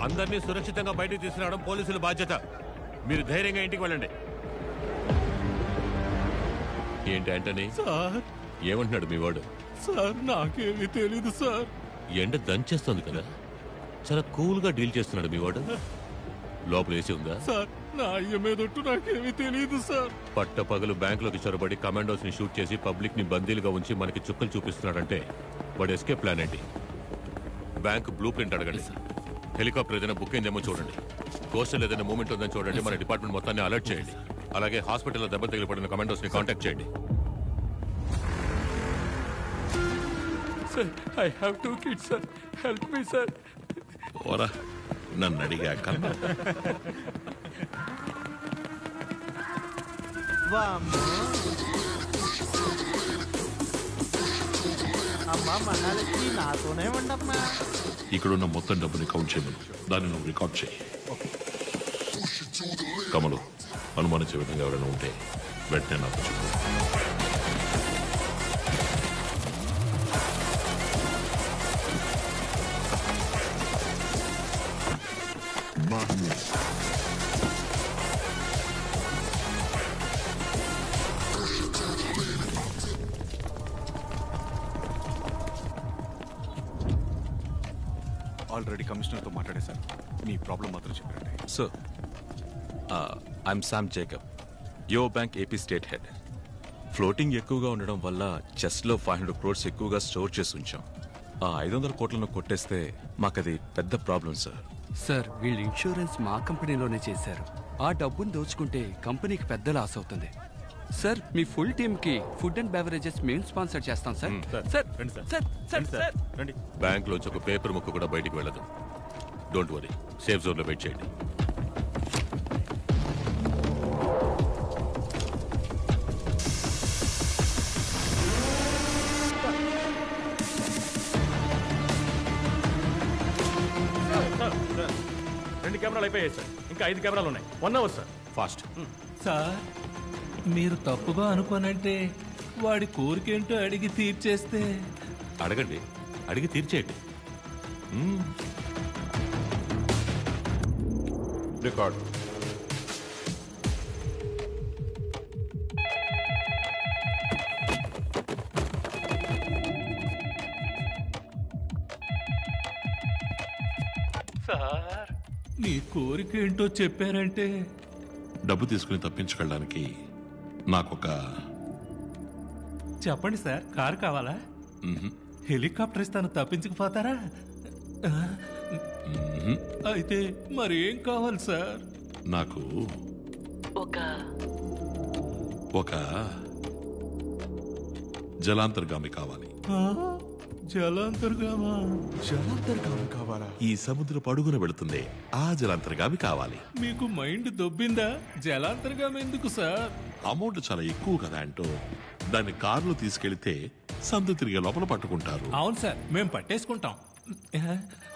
అందరినీ సురక్షితంగా బయటకు తీసుకురావడం పోలీసుల బాధ్యత. మీరు ధైర్యంగా ఇంటికి వెళ్ళండి. ఏంటి ఆంటనీ? సార్ ఏమంటున్నాడు మీ వాడు? సార్ నాకేమీ తెలీదు సార్. ఎండ దంచేస్తుంది కదా, చాలా కూల్ గా డీల్ చేస్తున్నాడు మీ వాడు. లోపల వేసి ఉందా? సార్ నా అయ్య మీదొట్టు నాకేమీ తెలీదు సార్. పట్ట పగలు బ్యాంకులోకి చొరబడి కమాండోస్ ని షూట్ చేసి పబ్లిక్ ని బందీలుగా ఉంచి మనకి చుక్కలు చూపిస్తున్నాడంటే వాడు ఎస్కేప్ ప్లాన్ ఏంటి? బ్యాంక్ బ్లూ ప్రింట్ అడగండి. హెలికాప్టర్ ఏదైనా బుక్ అయిందేమో చూడండి. కోస్టల్ ఏదైనా మూమెంట్ ఉందని చూడండి. మన డిపార్ట్మెంట్ మొత్తాన్ని అలర్ట్ చేయండి. అలాగే హాస్పిటల్లో దెబ్బ తగిలిపడిన కమాండోస్ ని కాంటాక్ట్ చేయండి. Sir, I have 2 kids, sir. Help me, sir. ఓరా నన్ను అడిగాక అమ్మా మహాలక్ష్మి నాతోనే ఉండమ్మా. ఇక్కడున్న మొత్తం డబ్బుని కౌంట్ చేయమను. దాన్ని నువ్వు రికార్డ్ చేయి. కమలు, అనుమానించే విధంగా ఎవరైనా ఉంటే వెంటనే నాకు చెప్పు. ఆల్రెడీ కమిషనర్తో మాట్లాడేశాను. మీ ప్రాబ్లం మాత్రం చెప్పండి. Sir, I'm Sam Jacob, your bank AP state head. Floating ఎక్కువగా ఉండడం వల్ల చెస్ట్లో 500 crores ఎక్కువగా స్టోర్ చేసి ఉంచాం. ఆ 500 కోట్లను కొట్టేస్తే మాకది పెద్ద ప్రాబ్లం సార్. సార్, వీళ్ళు ఇన్సూరెన్స్ మా కంపెనీలోనే చేశారు. ఆ డబ్బును దోచుకుంటే కంపెనీకి పెద్ద లాస్ అవుతుంది. సార్, మీ ఫుల్ టీమ్ కి ఫుడ్ అండ్ బెవరేజెస్ మేము స్పాన్సర్ చేస్తాం sir. Sir sir sir sir bank లోంచి ఒక పేపర్ ముక్క కూడా బయటికి వెళ్ళదు. డోంట్ వరీ, సేఫ్ జోన్ లో వెయిట్ చేయండి. రెండు కెమెరాలు అయిపోయాయి సార్. ఇంకా 5 కెమెరాలు ఉన్నాయి. 1 hour సార్. ఫాస్ట్. సార్, మీరు తప్పుగా అనుకోనంటే వాడి కోరికేంటో అడిగి తీర్చేస్తే. అడగండి, అడిగి తీర్చేయండి. రికార్డ్. సార్, మీ కోరికేంటో చెప్పారంటే. డబ్బు తీసుకుని తప్పించుకెళ్ళడానికి నాకొక చెప్పండి సార్. కారు కావాలా? హెలికాప్టర్ ఇస్తాను, తప్పించకపోతారా? అయితే మరి ఏం కావాలి సార్? నాకు ఒక జలాంతర్గామి కావాలి. జలాంతర్గామా? జలాంతర్గామి కావాలా? ఈ సముద్రపు అడుగున వెళుతుంది ఆ జలాంతర్గామి కావాలి. మీకు మైండ్ దొబ్బిందా? జలాంతర్గామి ఎందుకు సార్? అమౌంట్ చాలా ఎక్కువ కదా అంటూ దాన్ని కారులో తీసుకెళ్తే సందు తిరిగే లోపల పట్టుకుంటారు. అవును సార్, మేము పట్టేసుకుంటాం.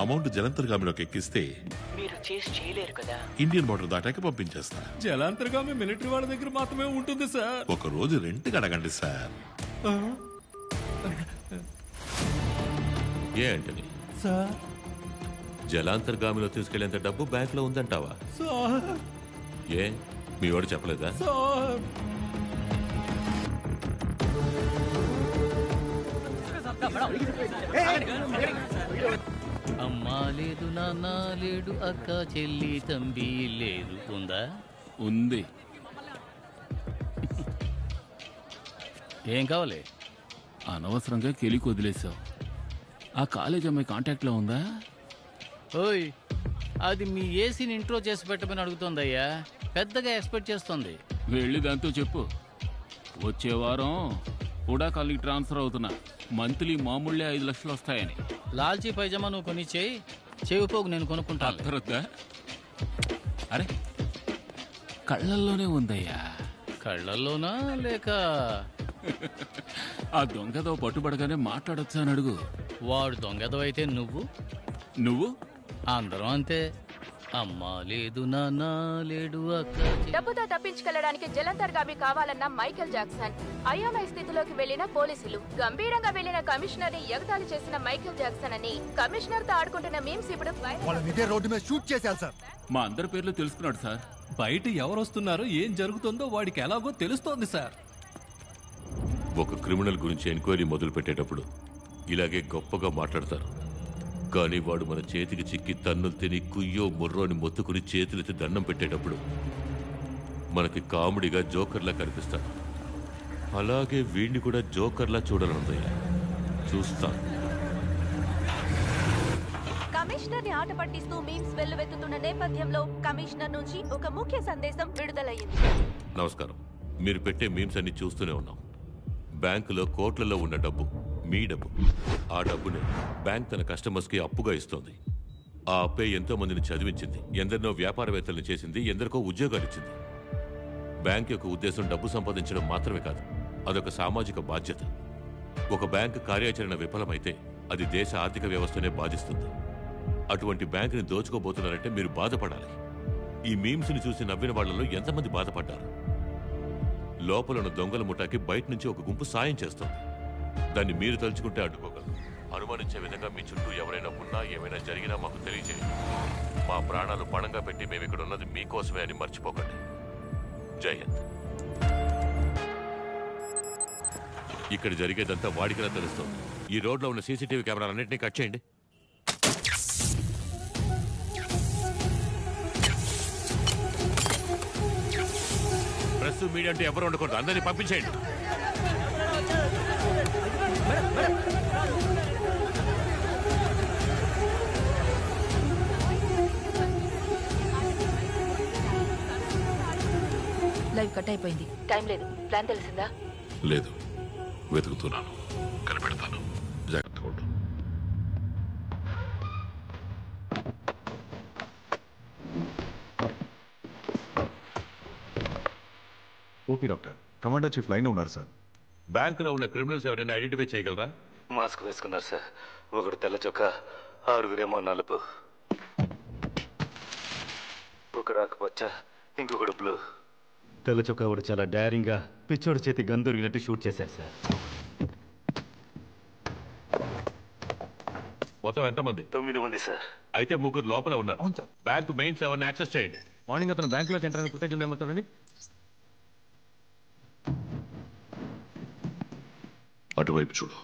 అమౌంట్ జలాంతర్గామిలోకి ఎక్కిస్తే మీరు చేసి చేయలేరు కదా. ఇండియన్ బార్డర్ దాటాక పంపించేస్తా. జలాంతర్గామి మిలిటరీ వాళ్ళ దగ్గర మాత్రమే ఉంటుంది సార్. ఒక రోజు రెంట్కి అడగండి సార్. ఏ అంటని సార్, జలాంతర్గామిలో తీసుకెళ్లేంత డబ్బు బ్యాంక్ లో ఉందంటావా? సార్, ఏ మీ వాడు చెప్పలేదా? సార్, అమ్మా లేదు, నాన్న లేడు, అక్క చెల్లి తంబి లేదు. ఉందా? ఉంది. ఏం కావాలి? అనవసరంగా కెలికి వదిలేసావు. ఆ కాలేజ్ అమ్మాయి కాంటాక్ట్ లో ఉందా? ఓయ్, అది మీ ఏసీని ఇంట్రో చేసి పెట్టమని అడుగుతోందయ్యా. పెద్దగా ఎక్స్పెక్ట్ చేస్తుంది. వెళ్ళి దాంతో చెప్పు, వచ్చే వారం కూడా కాలేజీకి ట్రాన్స్ఫర్ అవుతున్నా, మంత్లీ మామూళ్ళే 5 లక్షలు వస్తాయని. లాల్చీ పైజమా నువ్వు కొని చెవిపోగు నేను కొనుక్కుంటాను. అర్థరద్దా? అరే, కళ్ళల్లోనే ఉందయ్యా. కళ్ళల్లోనా లేక ఆ దొంగతో పట్టుబడగానే మాట్లాడొచ్చా అని అడుగు. వాడు దొంగదవైతే నువ్వు నువ్వు అందరం అంతే. అమ్మా లేదు నాన్న లేడు అక్క డబ్బుతో తప్పించుకెళ్లడానికి జలంతర్గామి కావాలన్న మైకేల్ జాక్సన్. అయోమయ స్థితిలోకి వెళ్లిన పోలీసులు, గంభీరంగా వెళ్లిన కమిషనర్ ని ఎగతాళి చేసిన మైకేల్ జాక్సన్ అని కమిషనర్ తో ఆడుకుంటున్న మీమ్స్ ఇప్పుడు రోడ్డు మీద షూట్ చేశారు సార్. మా అందరి పేర్లు తెలుసుకున్నాడు సార్. బయట ఎవరు వస్తున్నారో ఏం జరుగుతుందో వాడికి ఎలాగో తెలుస్తోంది సార్. ఒక క్రిమినల్ గురించి ఎంక్వైరీ మొదలు పెట్టేటప్పుడు ఇలాగే గొప్పగా మాట్లాడతారు. కానీ వాడు మన చేతికి చిక్కి తన్నులు తిని కుయ్యో ముర్రోని మొత్తుకుని చేతులెత్తి దండం పెట్టేటప్పుడు మనకి కామెడీగా జోకర్లా కనిపిస్తాడు. అలాగే వీడిని కూడా జోకర్లా చూడాలనుందయ్యా. చూస్తాను. కమిషనర్ ని ఆట పట్టిస్తూ మీమ్స్ వెల్లువెత్తుతున్న నేపథ్యంలో కమిషనర్ నుంచి ఒక ముఖ్య సందేశం విడుదలయ్యింది. నమస్కారం. మీరు పెట్టే మీమ్స్ అన్ని చూస్తూనే ఉన్నాం. బ్యాంకులో కోట్లలో ఉన్న డబ్బు మీ డబ్బు. ఆ డబ్బుని బ్యాంక్ తన కస్టమర్స్ కి అప్పుగా ఇస్తోంది. ఆ అప్పే ఎంతో మందిని చదివించింది, ఎందరినో వ్యాపారవేత్తలను చేసింది, ఎందరికో ఉద్యోగాలు ఇచ్చింది. బ్యాంక్ యొక్క ఉద్దేశం డబ్బు సంపాదించడం మాత్రమే కాదు, అదొక సామాజిక బాధ్యత. ఒక బ్యాంక్ కార్యాచరణ విఫలమైతే అది దేశ ఆర్థిక వ్యవస్థనే బాధిస్తుంది. అటువంటి బ్యాంకుని దోచుకోబోతున్నారంటే మీరు బాధపడాలి. ఈ మీమ్స్ ని చూసి నవ్విన వాళ్లలో ఎంతమంది బాధపడ్డారు? లోపల ఉన్న దొంగల ముఠాకి బయట నుంచి ఒక గుంపు సాయం చేస్తుంది. దాన్ని మీరు తలుచుకుంటే అడ్డుకోగలరు. అనుమానించే విధంగా మీ చుట్టూ ఎవరైనా ఉన్నా, ఏమైనా జరిగినా మాకు తెలియజేయండి. మా ప్రాణాలు పణంగా పెట్టి మేము ఇక్కడ ఉన్నది మీకోసమే అని మర్చిపోకండి. జై హింద్. ఇక్కడ జరిగేదంతా వాడికిలా తెలుస్తుంది. ఈ రోడ్లో ఉన్న సీసీటీవీ కెమెరాలన్నింటినీ కట్ చేయండి. ప్రెస్ మీడియా అంటే ఎవరు ఉండకూడదు. అందరినీ పంపించేయండి. లైవ్ కట్ అయిపోయింది. టైం లేదు. ప్లాన్ తెలిసిందా? లేదు, వెతుకుతున్నాను, కనిపెడతాను. జాగ్రత్తగా ఉండు. OP doctor, commander chief line ఉన్నారు సార్. బ్యాంకులో ఉన్న క్రిమినల్స్ ఎవరైనా ఐడెంటిఫై చేయగలరా? మాస్క్ వేసుకున్నారు సార్. ఒకడు తెల్ల చొక్కా, ఆరుగురేమో నలుపు, ఒకడు ఆకుపచ్చ, ఇంకొకడు బ్లూ. తెల్ల చొక్కా ఒకడు చాలా డైరింగ్గా పిచ్చోడి చేతి గన్ దొరికినట్టు షూట్ చేశారు సార్. మొత్తం ఎంతమంది? 9 మంది సార్. అయితే 3 లోపల ఉన్నారు. బ్యాంకు మెయిన్స్ ఎవరిని యాక్సెస్ చేయండి. మార్నింగ్ అతను బ్యాంకులో ఎంటర్ అయిన కృతజ్ఞతలు ఏమవుతారండి? అటువైపు చూడు.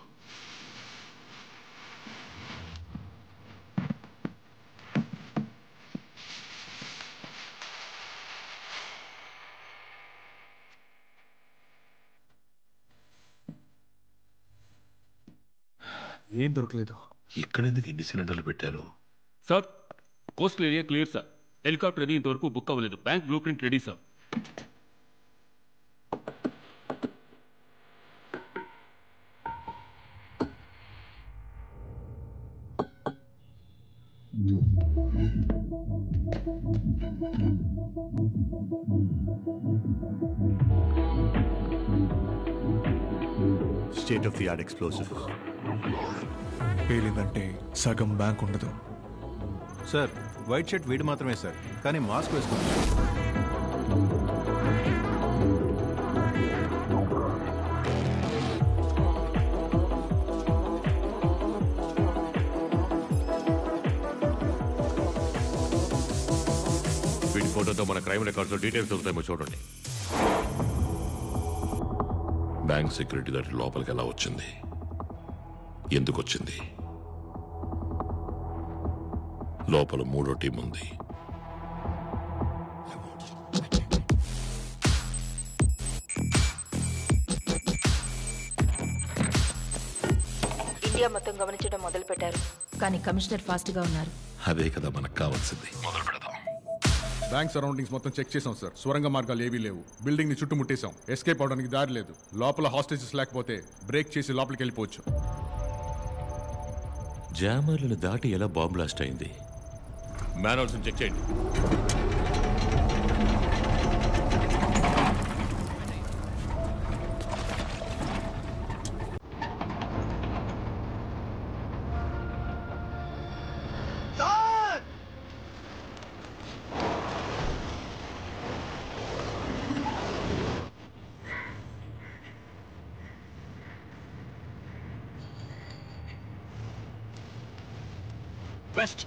ఏం దొరకలేదు. ఇక్కడెందుకు ఇన్ని సిలిండర్లు పెట్టారు? Sir, coastal area clear sir. Helicopter అది ఇంతవరకు బుక్ అవ్వలేదు. Bank blueprint ready sir. State of the art explosive. పేలిందంటే సగం బ్యాంక్ ఉండదు సార్. వైట్ షర్ట్ వీడు మాత్రమే సార్, కానీ మాస్క్ వేసుకున్నాడు. వీడి ఫోటోతో మన క్రైమ్ రికార్డ్స్ డీటెయిల్స్ దొరుకుతాయేమో చూడండి. బ్యాంక్ సెక్యూరిటీ దాటి లోపలికి ఎలా వచ్చింది? ఎందుకు వచ్చింది? లోపల 3వ టీం ఉంది. ఇండియా మొత్తం గమనించడం మొదలు పెట్టారు, కానీ కమిషనర్ ఫాస్ట్ గా ఉన్నారు. అదే కదా మనకు కావాల్సింది. మొదలు పెడదాం. బ్యాంక్ సరౌండింగ్స్ మొత్తం చెక్ చేసాం సార్. సొరంగ మార్గాలు ఏవీ లేవు. బిల్డింగ్ ని చుట్టుముట్టేశాం. ఎస్కేప్ అవడానికి దారి లేదు. లోపల హాస్టేజెస్ లేకపోతే బ్రేక్ చేసి లోపలికి వెళ్ళిపోవచ్చు. జామర్లను దాటి ఎలా బాంబ్ బ్లాస్ట్ అయింది? మ్యాన్హోల్స్ చెక్ చేయండి. వెస్ట్